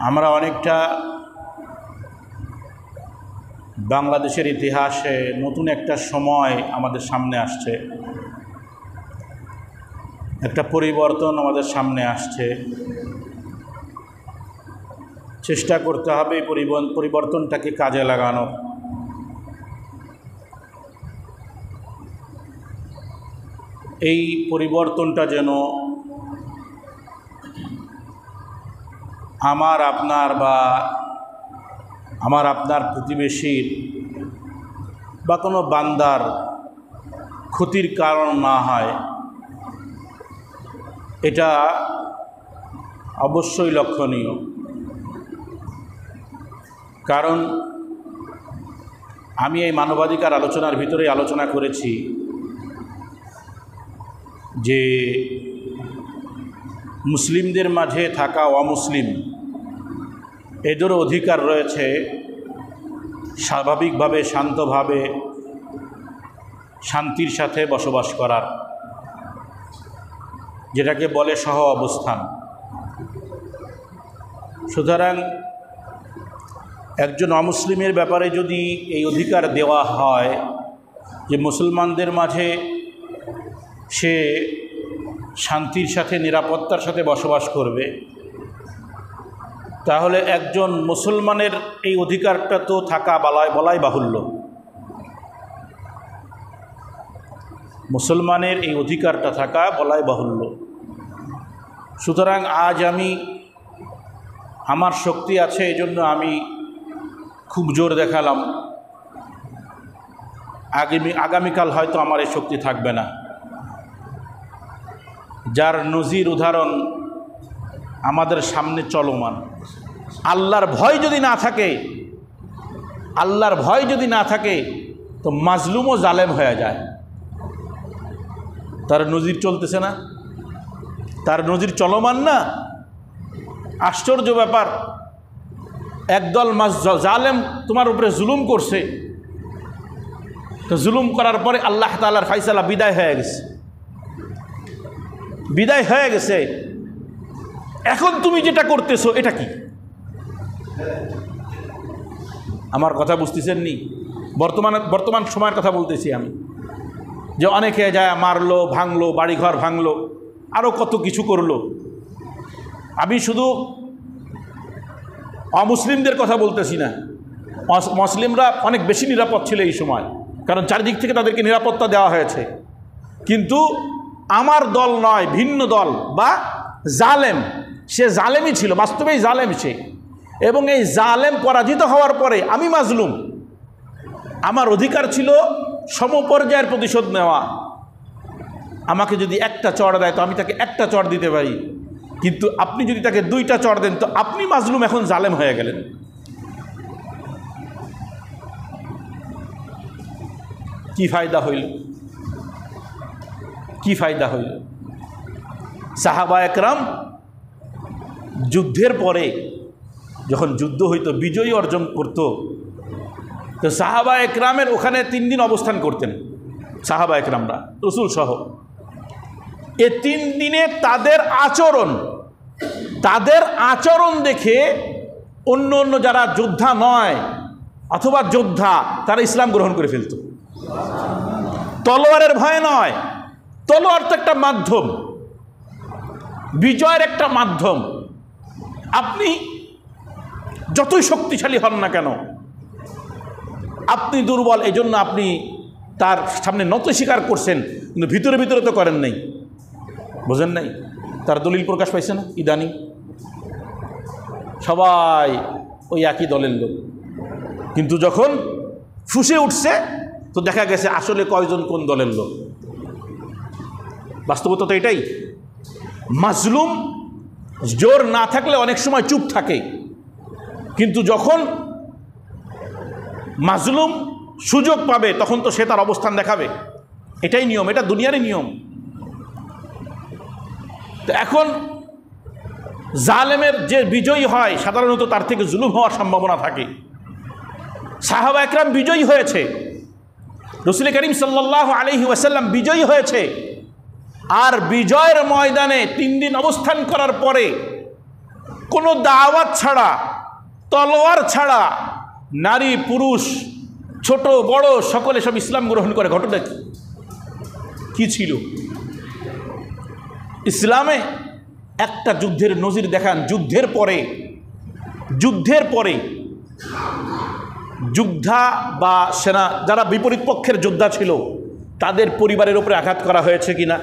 আমরা অনেকটা বাংলাদেশের ইতিহাসে নতুন একটা সময় আমাদের সামনে আসছে, একটা পরিবর্তন আমাদের সামনে আসছে। চেষ্টা করতে হবে পরিবর্তনটাকে কাজে লাগানো। এই পরিবর্তনটা যেন আমার আপনার প্রতিবেশীর বা কোনো বান্দার ক্ষতির কারণ না হয়, এটা অবশ্যই লক্ষণীয়। কারণ আমি এই মানবাধিকার আলোচনার ভিতরে আলোচনা করেছি যে মুসলিমদের মাঝে থাকা অমুসলিম এদেরও অধিকার রয়েছে স্বাভাবিকভাবে শান্তভাবে শান্তির সাথে বসবাস করার, যেটাকে বলে সহ অবস্থান। সুতরাং একজন অমুসলিমের ব্যাপারে যদি এই অধিকার দেওয়া হয় যে মুসলমানদের মাঝে সে শান্তির সাথে নিরাপত্তার সাথে বসবাস করবে, তাহলে একজন মুসলমানের এই অধিকারটা তো থাকা বলাই বাহুল্য। মুসলমানের এই অধিকারটা থাকা বলাই বাহুল্য। সুতরাং আজ আমার শক্তি আছে, এই জন্য আমি খুব জোর দেখালাম। আগামীকাল হয়তো আমার এই শক্তি থাকবে না। যার নজির উদাহরণ আমাদের সামনে চলমান। আল্লাহর ভয় যদি না থাকে তো মাজলুমও জালেম হয়ে যায়। তার নজির চলতেছে না, তার নজির চলমান না। আশ্চর্য ব্যাপার, একদল জালেম তোমার উপরে জুলুম করছে, তো জুলুম করার পরে আল্লাহ তাআলার ফায়সালা বিদায় হয়ে গেছে। এখন তুমি যেটা করতেছো এটা কি? আমার কথা বুঝতেছেন নি? বর্তমান সময়ের কথা বলতেছি আমি, যে অনেকে যায় মারলো, ভাঙলো, বাড়িঘর ভাঙলো, আরও কত কিছু করলো। আমি শুধু অমুসলিমদের কথা বলতেছি না, মুসলিমরা অনেক বেশি নিরাপদ ছিল এই সময়, কারণ চারিদিক থেকে তাদেরকে নিরাপত্তা দেওয়া হয়েছে। কিন্তু আমার দল নয়, ভিন্ন দল বা জালেম, সে জালেমই ছিল, বাস্তবেই জালেম সে। এবং এই জালেম পরাজিত হওয়ার পরে আমি মাজলুম, আমার অধিকার ছিল সমপর্যায়ের প্রতিশোধ নেওয়া। আমাকে যদি একটা চড় দেয় তো আমি তাকে একটা চড় দিতে পারি, কিন্তু আপনি যদি তাকে দুইটা চড় দেন তো আপনি মাজলুম এখন জালেম হয়ে গেলেন। কি ফায়দা হইল? সাহাবা একরাম যুদ্ধের পরে যখন যুদ্ধ হইতো, বিজয়ী অর্জন করত, তো সাহাবা একরামের ওখানে 3 দিন অবস্থান করতেন সাহাবা একরামরা, রসুল সহ। এ 3 দিনে তাদের আচরণ দেখে অন্য যারা যোদ্ধা নয় অথবা যোদ্ধা, তারা ইসলাম গ্রহণ করে ফেলত। তলোয়ারের ভয় নয়, তলোয়ার তো একটা মাধ্যম, বিজয়ের একটা মাধ্যম। আপনি যতই শক্তিশালী হন না কেন, আপনি দুর্বল, এই জন্য আপনি তার সামনে নত স্বীকার করছেন, কিন্তু ভিতরে তো করেন নাই। বোঝেন নাই? তার দলিল প্রকাশ পাইছে না ইদানি? সবাই ওই একই দলের লোক, কিন্তু যখন ফুঁসে উঠছে তো দেখা গেছে আসলে কয়জন কোন দলের লোক। বাস্তবতা তো এটাই। মাজলুম জোর না থাকলে অনেক সময় চুপ থাকে, কিন্তু যখন মাজলুম সুযোগ পাবে তখন তো সে তার অবস্থান দেখাবে। এটাই নিয়ম, এটা দুনিয়ারই নিয়ম। তো এখন জালেমের যে বিজয়ী হয় সাধারণত তার থেকে জুলুম হওয়ার সম্ভাবনা থাকে। সাহাবা একরাম বিজয়ী হয়েছে, রাসূল করিম সাল্লাল্লাহু আলাইহি ওয়াসাল্লাম বিজয়ী হয়েছে, আর বিজয়ের ময়দানে 3 দিন অবস্থান করার পরে কোনো দাওয়াত ছাড়া, তলোয়ার ছাড়া নারী পুরুষ ছোট বড় সকলে সব ইসলাম গ্রহণ করে। ঘটনা কি ছিল? ইসলামে একটা যুদ্ধের নজির দেখান। যুদ্ধের পরে যোদ্ধা বা সেনা যারা বিপরীত পক্ষের যোদ্ধা ছিল তাদের পরিবারের উপরে আঘাত করা হয়েছে কিনা,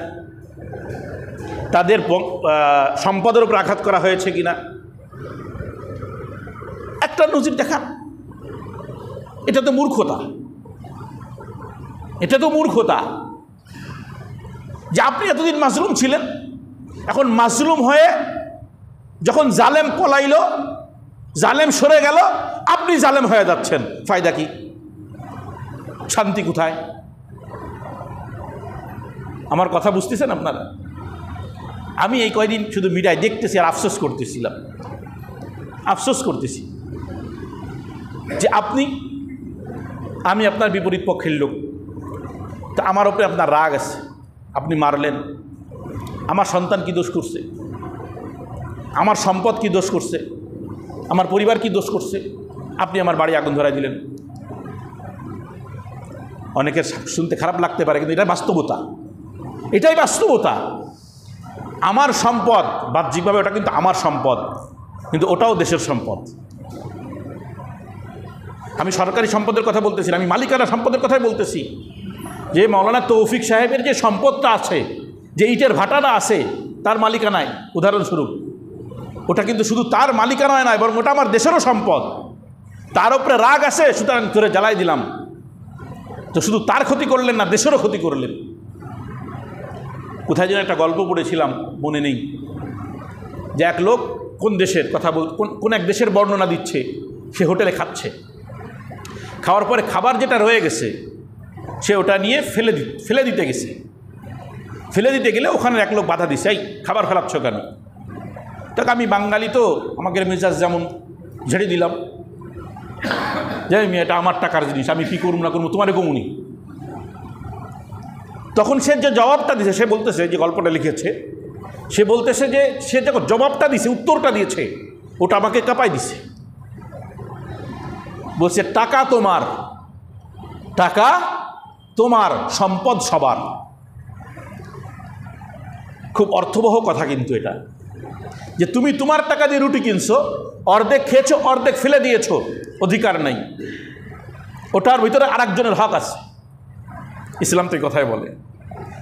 তাদের সম্পদের উপরে আঘাত করা হয়েছে কিনা, একটা নজির দেখান। এটা তো মূর্খতা, যে আপনি এতদিন মাজলুম ছিলেন, এখন মাজলুম হয়ে যখন জালেম পলাইল, জালেম সরে গেল, আপনি জালেম হয়ে যাচ্ছেন। ফায়দা কি? শান্তি কোথায়? আমার কথা বুঝতেছেন আপনারা? আমি এই কয়দিন শুধু মিডিয়ায় দেখতেছি আর আফসোস করতেছি যে আমি আপনার বিপরীত পক্ষের লোক, তা আমার উপরে আপনার রাগ আছে, আপনি মারলেন। আমার সন্তান কি দোষ করছে? আমার সম্পদ কি দোষ করছে? আমার পরিবার কি দোষ করছে? আপনি আমার বাড়ি আগুন ধরাই দিলেন। অনেকের শুনতে খারাপ লাগতে পারে, কিন্তু এটাই বাস্তবতা। আমার সম্পদ, বাহ্যিকভাবে ওটা কিন্তু আমার সম্পদ, কিন্তু ওটাও দেশের সম্পদ। আমি সরকারি সম্পদের কথা বলতেছি না, আমি মালিকানা সম্পদের কথাই বলতেছি। যে মৌলানা তৌফিক সাহেবের যে সম্পদটা আছে, যে ইটের ভাটাটা আছে, তার মালিকানায়, উদাহরণস্বরূপ, ওটা কিন্তু শুধু তার মালিকানায় নয়, বরং ওটা আমার দেশেরও সম্পদ। তার উপরে রাগ আছে, সুতরাং ধরে জ্বালাই দিলাম। তো শুধু তার ক্ষতি করলেন না, দেশেরও ক্ষতি করলেন। কোথায় যেন একটা গল্প পড়েছিলাম, মনে নেই, যে এক লোক কোন দেশের কথা কোন এক দেশের বর্ণনা দিচ্ছে। সে হোটেলে খাচ্ছে, খাওয়ার পরে খাবার যেটা রয়ে গেছে সে ওটা নিয়ে ফেলে দিতে গেছে। ফেলে দিতে গেলে ওখানে এক লোক বাধা দিছে, এই খাবার ফেলাচ্ছ কেন? তাকে আমি বাঙালি তো, আমাকে মেজাজ যেমন ঝেড়ে দিলাম, যে এটা আমার টাকার জিনিস, আমি কী করবো না করবো, তোমার কমুনি। তখন সে যে জবাবটা দিছে, সে বলতেছে, যে গল্পটা লিখেছে, সে বলতেছে যে সে যখন জবাবটা দিছে, উত্তরটা দিয়েছে, ওটা আমাকে কাঁপাই দিছে। বলছে টাকা তোমার, সম্পদ সবার। খুব অর্থবহ কথা কিন্তু এটা, যে তুমি তোমার টাকা দিয়ে রুটি কিনছো, অর্ধেক খেয়েছো, অর্ধেক ফেলে দিয়েছো, অধিকার নাই। ওটার ভিতরে আরেকজনের হক আছে। ইসলাম তো এই কথাই বলে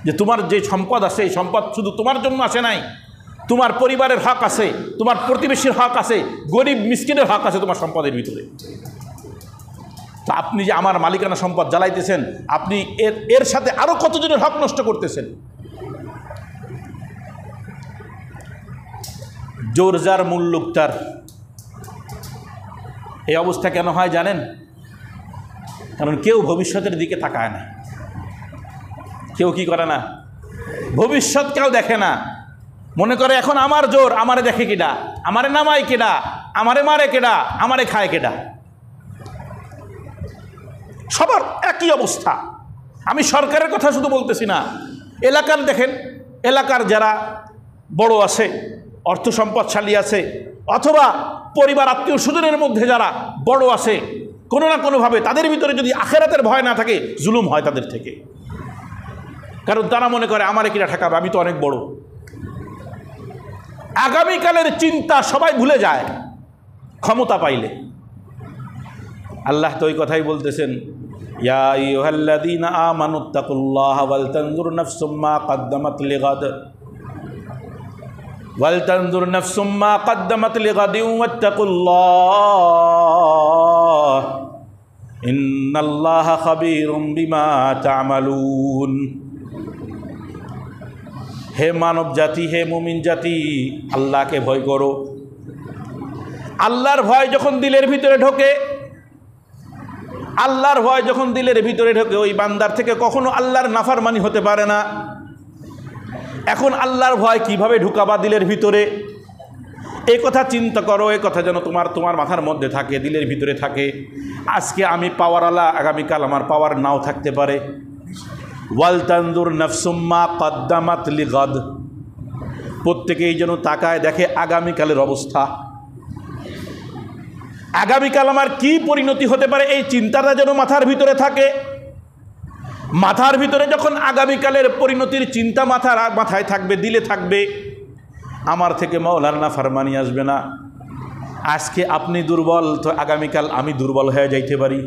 যে তোমার যে সম্পদ আছে, এই সম্পদ শুধু তোমার জন্য আসে নাই, তোমার পরিবারের হক আছে, তোমার প্রতিবেশীর হক আছে, গরিব মিসকিনের হক আছে তোমার সম্পদের ভিতরে। তো আপনি যে আমার মালিকানা সম্পদ জ্বালাইতেছেন, আপনি এর সাথে আরো কতজনের হক নষ্ট করতেছেন। জোর যার মুল্লুক তার। এই অবস্থা কেন হয় জানেন? কারণ কেউ ভবিষ্যতের দিকে তাকায় না। কেউ কি করে না? ভবিষ্যৎ কেউ দেখে না। মনে করে এখন আমার জোর, আমারে দেখে কেডা, আমারে নামায় কেডা, আমারে মারে কেডা, আমারে খায় কেডা। সবার একই অবস্থা। আমি সরকারের কথা শুধু বলতেছি না, এলাকার দেখেন, এলাকার যারা বড় আছে, অর্থ সম্পদশালী আছে, অথবা পরিবার আত্মীয় স্বজনের মধ্যে যারা বড় আছে, কোনো না কোনোভাবে তাদের ভিতরে যদি আখেরাতের ভয় না থাকে, জুলুম হয় তাদের থেকে। কারণ তারা মনে করে আমারে কিনা ঠেকাবে, আমি তো অনেক বড়। আগামীকালের চিন্তা সবাই ভুলে যায় ক্ষমতা পাইলে। আল্লাহ তো ওই কথাই বলতেছেন, ইয়া আইয়ুহাল্লাযীনা আমানুত্তাকুল্লাহা ওয়াল তানজুর নাফসুম মা কদ্দামাত লিগাদ ওয়ালতানজুর নাফসুম মা কদ্দামাত লিগাদিন ওয়াত্তাকুল্লাহ ইন্নাল্লাহা খাবীরুম বিমা তা'মালুন। হে মানব জাতি, হে মুমিন জাতি, আল্লাহকে ভয় করো। আল্লাহর ভয় যখন দিলের ভিতরে ঢোকে, আল্লাহর ভয় যখন দিলের ভিতরে ঢোকে, ওই বান্দার থেকে কখনো আল্লাহর নাফরমানি হতে পারে না। এখন আল্লাহর ভয় কিভাবে ঢুকাবা দিলের ভিতরে, এই কথা চিন্তা করো। এই কথা যেন তোমার মাথার মধ্যে থাকে, দিলের ভিতরে থাকে। আজকে আমি পাওয়ারওয়ালা, আগামীকাল আমার পাওয়ার নাও থাকতে পারে। ওয়াল তানজুর নাফসুম মা কদ্দামাত লিগাদ। প্রত্যেকেই যেন তাকায় দেখে আগামীকালের অবস্থা। আগামীকাল আমার কি পরিণতি হতে পারে এই চিন্তাটা যেন মাথার ভিতরে থাকে। মাথার ভিতরে যখন আগামীকালের পরিণতির চিন্তা মাথায় থাকবে, দিলে থাকবে, আমার থেকে মাওলার নাফরমানি আসবে না। আজকে আপনি দুর্বল, তো আগামীকাল আমি দুর্বল হয়ে যাইতে পারি।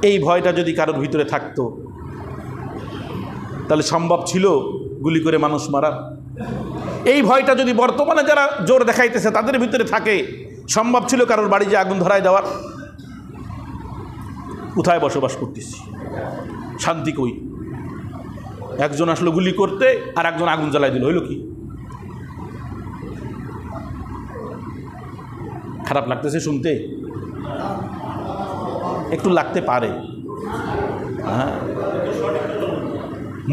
এই ভয়টা যদি কারোর ভিতরে থাকতো তাহলে সম্ভব ছিল গুলি করে মানুষ মারা। এই ভয়টা যদি বর্তমানে যারা জোর দেখাইতেছে তাদের ভিতরে থাকে, সম্ভব ছিল কারোর বাড়ি যে আগুন ধরায় দেওয়ার। কোথায় বসবাস করতেছি? শান্তি কই? একজন আসলো গুলি করতে আর একজন আগুন জ্বালাই দিল, হইল কি? খারাপ লাগতেছে শুনতে? একটু লাগতে পারে। হ্যাঁ,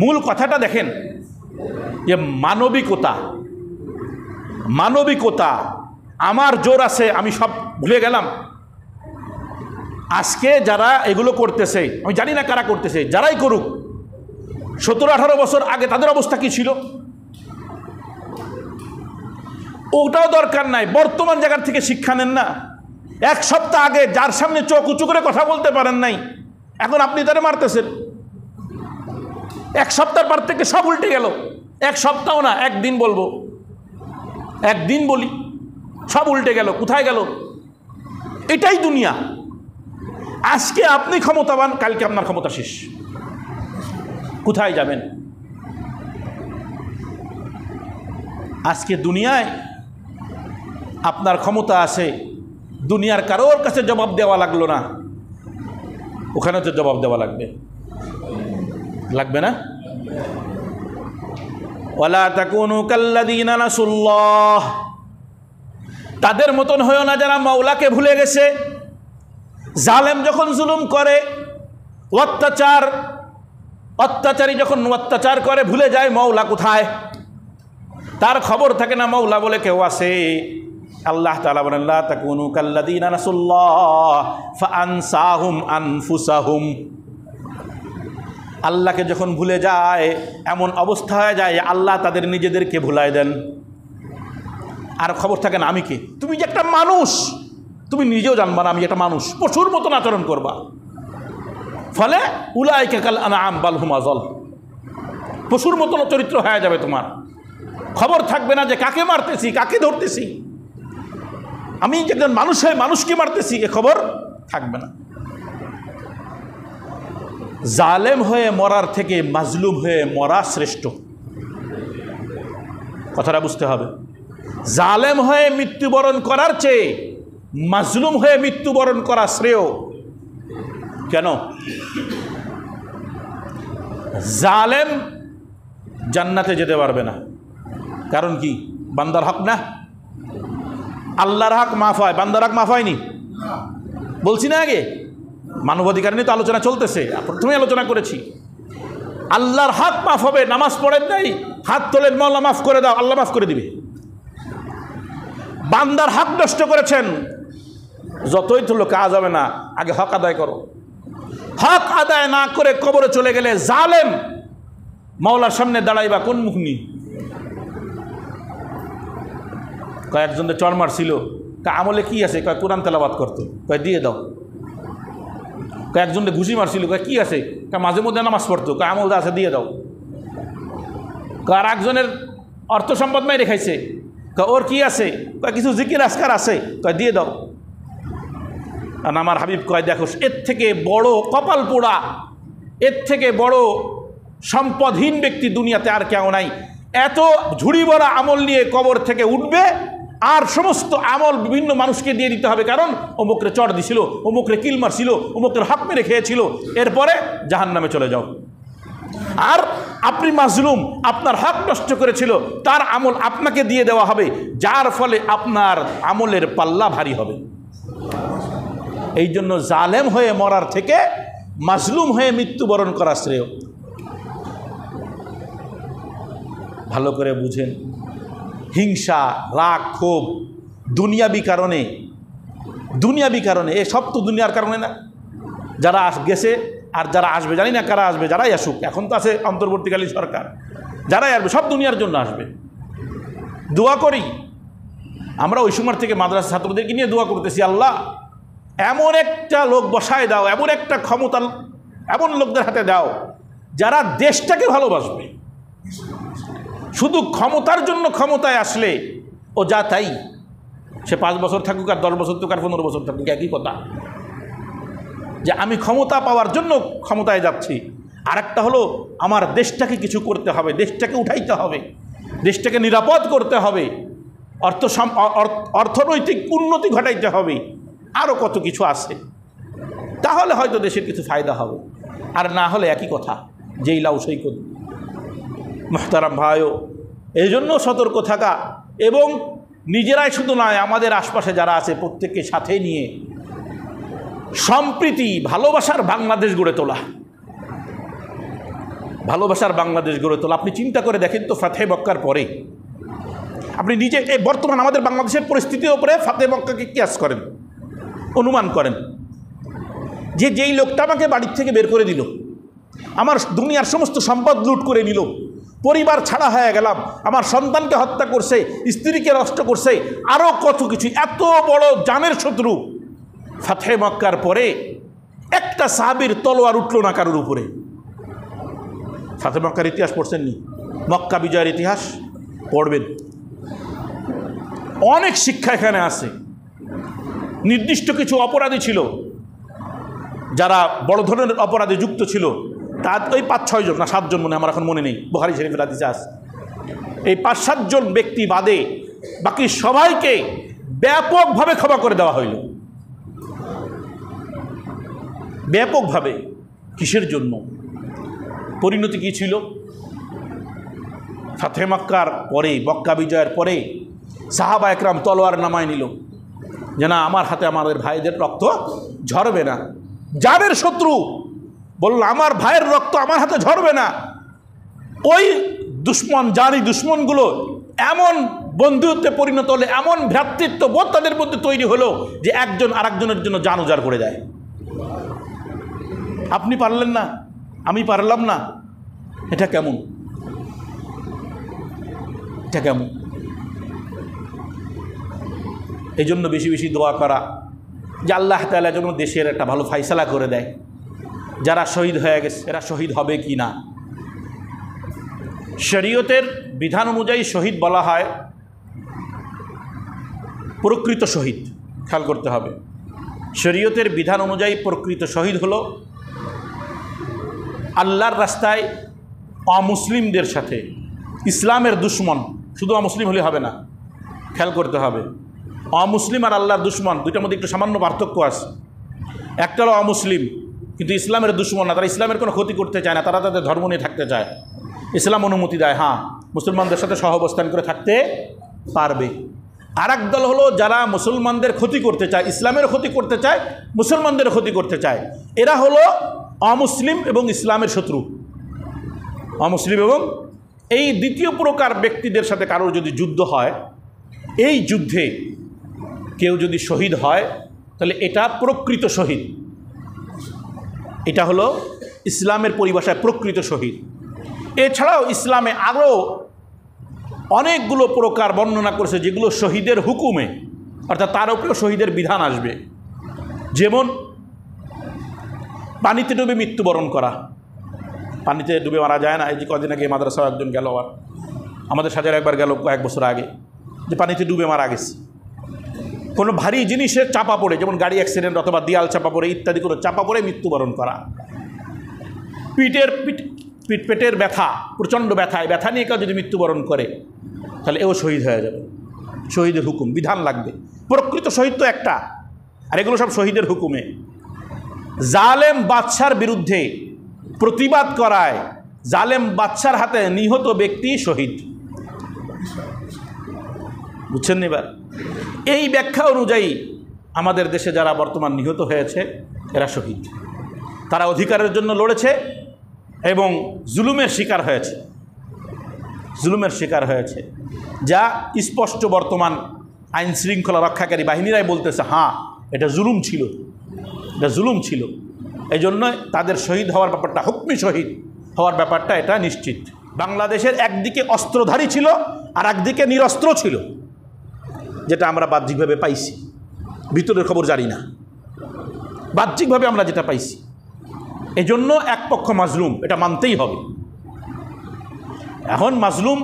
মূল কথাটা দেখেন যে মানবিকতা। মানবিকতা, আমার জোর আছে আমি সব ভুলে গেলাম। আজকে যারা এগুলো করতেছে, আমি জানি না কারা করতেছে, যারাই করুক, 17-18 বছর আগে তাদের অবস্থা কি ছিল ওটাও দরকার নাই। বর্তমান জায়গার থেকে শিক্ষা নেন না। এক সপ্তাহ আগে যার সামনে চোখ উঁচু করে কথা বলতে পারেন নাই, এখন আপনি তারা মারতেছেন। এক সপ্তাহ পর থেকে সব উল্টে গেল। এক সপ্তাহ না, একদিন বলবো, একদিন বলি, সব উল্টে গেল। কোথায় গেল? এটাই দুনিয়া। আজকে আপনি ক্ষমতাবান, কালকে আপনার ক্ষমতা শেষ। কোথায় যাবেন? আজকে দুনিয়ায় আপনার ক্ষমতা আছে, দুনিয়ার কারোর কাছে জবাব দেওয়া লাগলো না, ওখানে তো জবাব দেওয়া লাগবে, লাগবে না? ওয়ালা তাকুনু কাল্লাযীনা নাসুল্লাহ, তাদের মতন হয়েও না যারা মাওলাকে ভুলে গেছে। জালেম যখন জুলুম করে, অত্যাচারী যখন অত্যাচার করে, ভুলে যায় মাওলা কোথায়, তার খবর থাকে না মাওলা বলে কেউ আছে। আল্লাহ তাআলা বলেন লা তাকুনু কাল্লাযীনা নাসুল্লাহ ফাআনসাহুম আনফুসাহুম। আল্লাহকে যখন ভুলে যায় এমন অবস্থা হয়ে যায় আল্লাহ তাদের নিজেদেরকে ভুলায় দেন। আর খবর থাকে না আমি কে। তুমি যে একটা মানুষ, তুমি নিজেও জানবা না আমি একটা মানুষ, পশুর মতন আচরণ করবা। ফলে উলাইকা কাল আনআম বাল হুম আযাল, পশুর মতন চরিত্র হয়ে যাবে তোমার। খবর থাকবে না যে কাকে মারতেছি, কাকে ধরতেছি, আমি একজন মানুষ হয়ে মানুষকে মারতেছি, এ খবর থাকবে না। জালেম হয়ে মরার থেকে মাজলুম হয়ে মরা শ্রেষ্ঠ। কথাটা বুঝতে হবে। জালেম হয়ে মৃত্যুবরণ করার চেয়ে মাজলুম হয়ে মৃত্যুবরণ করা শ্রেয়। কেন? জালেম জান্নাতে যেতে পারবে না। কারণ কি? বান্দার হক না। আল্লাহর হক মাফ হয়, বান্দার হক মাফ হয়নি। বলছি না আগে, মানবাধিকার নিয়ে তো আলোচনা চলতেছে, প্রথমে আলোচনা করেছি। আল্লাহর হক মাফ হবে। নামাজ পড়েন নাই, হাত তোলেন, মাওলা মাফ করে দাও, আল্লাহ মাফ করে দিবে। বান্দার হক নষ্ট করেছেন, যতই তুলো কাজ হবে না, আগে হক আদায় করো। হক আদায় না করে কবরে চলে গেলে জালেম মাওলার সামনে দাঁড়াইবা কোন মুখ নিয়ে? কয়েকজনদের চর মারছিল, আমলে কি আছে? কয় কোরআন তেলাওয়াত করতো, কয় দিয়ে দাও। কয়েকজনদের ঘুষি মারছিল, কয় কি আছে? মাঝে মধ্যে নামাজ পড়তো, কয় আমল আছে দিয়ে দাও। আর একজনের অর্থ সম্পদ মেরে খাইছে, কয় ওর কি আছে? কয় কিছু জিকির আজকার আছে, কয় দিয়ে দাও। আর আমার হাবিব কয় দেখো, এর থেকে বড় কপাল পোড়া, এর থেকে বড় সম্পদহীন ব্যক্তি দুনিয়াতে আর কেউ নাই। এত ঝুড়ি ভরা আমল নিয়ে কবর থেকে উঠবে, আর সমস্ত আমল বিভিন্ন মানুষকে দিয়ে দিতে হবে, কারণ অমুকরে চড় দিছিল, অমুকরে কিল মারছিল, অমুকের হক মেরে খেয়েছিল, এরপরে জাহান্নামে চলে যাও। আর আপনি মাজলুম, আপনার হক নষ্ট করেছিল, তার আমল আপনাকে দিয়ে দেওয়া হবে, যার ফলে আপনার আমলের পাল্লা ভারী হবে। এই জন্য জালেম হয়ে মরার থেকে মাজলুম হয়ে মৃত্যুবরণ করা শ্রেয়। ভালো করে বুঝেন। হিংসা, রাগ, ক্ষোভ দুনিয়াবি কারণে, এ সব তো দুনিয়ার কারণে না। যারা গেছে আর যারা আসবে, জানি না কারা আসবে, যারাই আসুক, এখন তো আছে অন্তর্বর্তীকালীন সরকার, যারাই আসবে সব দুনিয়ার জন্য আসবে। দোয়া করি আমরা ওই সময় থেকে মাদ্রাসা ছাত্রদেরকে নিয়ে দোয়া করতেছি, আল্লাহ এমন একটা লোক বসায় দাও, এমন একটা ক্ষমতা এমন লোকদের হাতে দাও যারা দেশটাকে ভালোবাসবে। শুধু ক্ষমতার জন্য ক্ষমতায় আসলে ও যা তাই, সে 5 বছর থাকুক আর 10 বছর থাকুক আর 15 বছর থাকুক, একই কথা যে আমি ক্ষমতা পাওয়ার জন্য ক্ষমতায় যাচ্ছি। আর একটা হলো আমার দেশটাকে কিছু করতে হবে, দেশটাকে উঠাইতে হবে, দেশটাকে নিরাপদ করতে হবে, অর্থনৈতিক উন্নতি ঘটাইতে হবে, আরও কত কিছু আছে। তাহলে হয়তো দেশের কিছু ফায়দা হবে, আর না হলে একই কথা, যেই লাউ সেই কদু। মুহতারাম ভাইও, এই জন্য সতর্ক থাকা এবং নিজেরাই শুধু নয়, আমাদের আশপাশে যারা আছে প্রত্যেককে সাথে নিয়ে সম্প্রীতি, ভালোবাসার বাংলাদেশ গড়ে তোলা, ভালোবাসার বাংলাদেশ গড়ে তোলা। আপনি চিন্তা করে দেখেন তো, ফাতহে মক্কার পরে আপনি নিজে এই বর্তমান আমাদের বাংলাদেশের পরিস্থিতির উপরে ফাতহে মক্কাকে কিয়াস করেন, অনুমান করেন যে যেই লোকটা আমাকে বাড়ির থেকে বের করে দিল, আমার দুনিয়ার সমস্ত সম্পদ লুট করে নিল, পরিবার ছাড়া হয়ে গেলাম, আমার সন্তানকে হত্যা করছে, স্ত্রীকে নষ্ট করছে, আরও কত কিছু, এত বড় জানের শত্রু। ফাতহে মক্কার পরে একটা সাহাবীর তলোয়ার উঠল না কারোর উপরে। ফাতহে মক্কার ইতিহাস পড়ছেন নি? মক্কা বিজয়ের ইতিহাস পড়বেন, অনেক শিক্ষা এখানে আছে। নির্দিষ্ট কিছু অপরাধী ছিল যারা বড় ধরনের অপরাধে যুক্ত ছিল, তার ওই 5-6 জন না 7 জন মনে, আমার এখন মনে নেই, বুখারী শরীফের হাদিসে আছে। এই 5-7 জন ব্যক্তি বাদে বাকি সবাইকে ব্যাপকভাবে ক্ষমা করে দেওয়া হইল, ব্যাপকভাবে। কিসের জন্য? পরিণতি কী ছিল? ফাতহে মক্কার পরে, মক্কা বিজয়ের পরে সাহাবা একরাম তলোয়ার নামায় নিল যে না, আমার হাতে আমাদের ভাইদের রক্ত ঝরবে না। জানের শত্রু বলল, আমার ভাইয়ের রক্ত আমার হাতে ঝরবে না। ওই দুশ্মন, জানি দুশ্মনগুলো এমন বন্ধুত্বে পরিণত হলে, এমন ভ্রাতৃত্ববোধ তাদের মধ্যে তৈরি হলো যে একজন আরেকজনের জন্য জান উজাড় করে দেয়। আপনি পারলেন না, আমি পারলাম না, এটা কেমন? এটা কেমন? এই জন্য বেশি বেশি দোয়া করা যে আল্লাহ তাআলা যেন দেশের একটা ভালো ফাইসালা করে দেয়। যারা শহীদ হয়ে গেছে এরা শহীদ হবে কি না। শরীয়তের বিধান অনুযায়ী শহীদ বলা হয় প্রকৃত শহীদ। খেয়াল করতে হবে, শরীয়তের বিধান অনুযায়ী প্রকৃত শহীদ হলো আল্লাহর রাস্তায় অমুসলিমদের সাথে, ইসলামের দুশ্মন, শুধু অমুসলিম হলে হবে না, খেয়াল করতে হবে। অমুসলিম আর আল্লাহর দুশ্মন দুইটার মধ্যে একটু সামান্য পার্থক্য আছে। একটা হলো অমুসলিম কিন্তু ইসলামের দুশ্মন না, তারা ইসলামের কোনো ক্ষতি করতে চায় না, তারা তাদের ধর্ম নিয়ে থাকতে চায়, ইসলাম অনুমতি দেয়, হ্যাঁ মুসলমানদের সাথে সহাবস্থান করে থাকতে পারবে। আর এক দল হলো যারা মুসলমানদের ক্ষতি করতে চায়, ইসলামের ক্ষতি করতে চায়, মুসলমানদের ক্ষতি করতে চায়। এরা হলো অমুসলিম এবং ইসলামের শত্রু। অমুসলিম এবং এই দ্বিতীয় প্রকার ব্যক্তিদের সাথে কারোর যদি যুদ্ধ হয়, এই যুদ্ধে কেউ যদি শহীদ হয় তাহলে এটা প্রকৃত শহীদ। এটা হলো ইসলামের পরিভাষায় প্রকৃত শহীদ। এছাড়াও ইসলামে আরও অনেকগুলো প্রকার বর্ণনা করেছে যেগুলো শহীদের হুকুমে, অর্থাৎ তার উপরেও শহীদের বিধান আসবে। যেমন পানিতে ডুবে মৃত্যুবরণ করা। পানিতে ডুবে মারা যায় না। এই যে কদিন আগে মাদ্রাসায় একজন গেল, আবার আমাদের সাজার একবার গেল কয়েক বছর আগে, যে পানিতে ডুবে মারা গেছে। কোনো ভারী জিনিসের চাপা পড়ে, যেমন গাড়ি অ্যাক্সিডেন্ট অথবা দেয়াল চাপা পড়ে ইত্যাদি কোনো চাপা পড়ে মৃত্যুবরণ করা। পেটের ব্যথা, প্রচণ্ড ব্যথা নিয়ে কেউ যদি মৃত্যুবরণ করে তাহলে এও শহীদ হয়ে যাবে। শহীদের হুকুম, বিধান লাগবে। প্রকৃত শহীদ তো একটা, আর এগুলো সব শহীদের হুকুমে। জালেম বাদশার বিরুদ্ধে প্রতিবাদ করায় জালেম বাদশার হাতে নিহত ব্যক্তি শহীদ। বুঝছেন এবার? এই ব্যাখ্যা অনুযায়ী আমাদের দেশে যারা বর্তমান নিহত হয়েছে এরা শহীদ। তারা অধিকারের জন্য লড়েছে এবং জুলুমের শিকার হয়েছে, জুলুমের শিকার হয়েছে, যা স্পষ্ট বর্তমান আইন শৃঙ্খলা রক্ষাকারী বাহিনীরাই বলতেছে, হ্যাঁ এটা জুলুম ছিল, এটা জুলুম ছিল। এই জন্য তাদের শহীদ হওয়ার ব্যাপারটা, হুকমি শহীদ হওয়ার ব্যাপারটা এটা নিশ্চিত। বাংলাদেশের একদিকে অস্ত্রধারী ছিল আর একদিকে নিরস্ত্র ছিল। যেটা আমরা বাহ্যিকভাবে পাইছি, ভিতরের খবর জানি না, বাহ্যিকভাবে আমরা যেটা পাইছি। এজন্য এক পক্ষ মাজলুম, এটা মানতেই হবে। এখন মাজলুম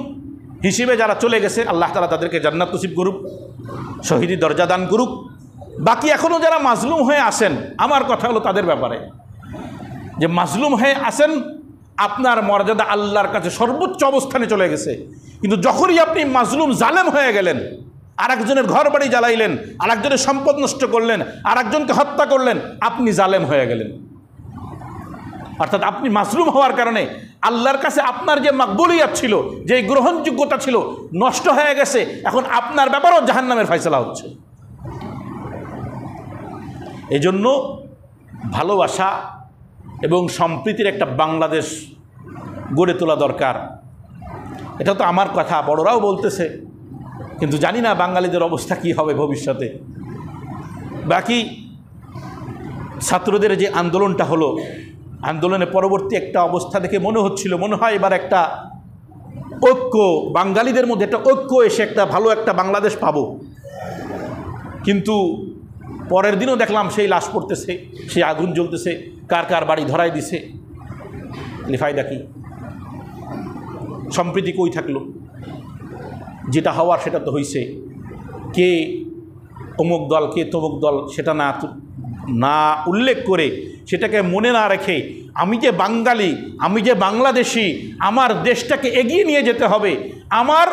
হিসেবে যারা চলে গেছে, আল্লাহ তাআলা তাদেরকে জান্নাত নসিব করুক, শহীদি দরজা দান করুক। বাকি এখনও যারা মাজলুম হয়ে আসেন, আমার কথা হলো তাদের ব্যাপারে, যে মাজলুম হয়ে আসেন, আপনার মর্যাদা আল্লাহর কাছে সর্বোচ্চ অবস্থানে চলে গেছে, কিন্তু যখনই আপনি মাজলুম জালেম হয়ে গেলেন, আরেকজনের ঘর বাড়ি জ্বালাইলেন, আরেকজনের সম্পদ নষ্ট করলেন, আরেকজনকে হত্যা করলেন, আপনি জালেম হয়ে গেলেন। অর্থাৎ আপনি মাজলুম হওয়ার কারণে আল্লাহর কাছে আপনার যে মাকবুলিয়াত ছিল, যে গ্রহণযোগ্যতা ছিল, নষ্ট হয়ে গেছে। এখন আপনার ব্যাপারেও জাহান্নামের ফয়সালা হচ্ছে। এজন্য ভালোবাসা এবং সম্প্রীতির একটা বাংলাদেশ গড়ে তোলা দরকার। এটা তো আমার কথা, বড়রাও বলতেছে, কিন্তু জানি না বাঙালিদের অবস্থা কি হবে ভবিষ্যতে। বাকি ছাত্রদের যে আন্দোলনটা হলো, আন্দোলনের পরবর্তী একটা অবস্থা দেখে মনে হচ্ছিল, মনে হয় এবার একটা ঐক্য, বাঙালিদের মধ্যে একটা ঐক্য এসে একটা ভালো একটা বাংলাদেশ পাবো। কিন্তু পরের দিনও দেখলাম সেই লাশ পড়তেছে, সেই আগুন জ্বলতেছে, কার কার বাড়ি ধরাই দিছে। ফায়দা কি? সম্প্রীতি কই থাকলো? যেটা হওয়ার সেটা তো হইছে। কে অমুক দল, কে তমুক দল, সেটা না উল্লেখ করে, সেটাকে মনে না রেখে, আমি যে বাঙালি, আমি যে বাংলাদেশি, আমার দেশটাকে এগিয়ে নিয়ে যেতে হবে, আমার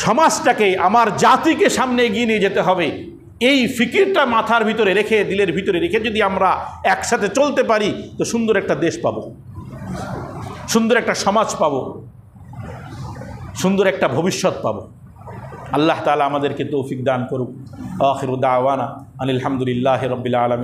সমাজটাকে, আমার জাতিকে সামনে এগিয়ে নিয়ে যেতে হবে, এই ফিকিরটা মাথার ভিতরে রেখে, দিলের ভিতরে রেখে যদি আমরা একসাথে চলতে পারি, তো সুন্দর একটা দেশ পাবো, সুন্দর একটা সমাজ পাবো, সুন্দর একটা ভবিষ্যৎ পাবো। আল্লাহ তাআলা আমাদেরকে তৌফিক দান করুক। আখিরু দাওয়ানা আনিল হামদুলিল্লাহি রাব্বিল আলামিন।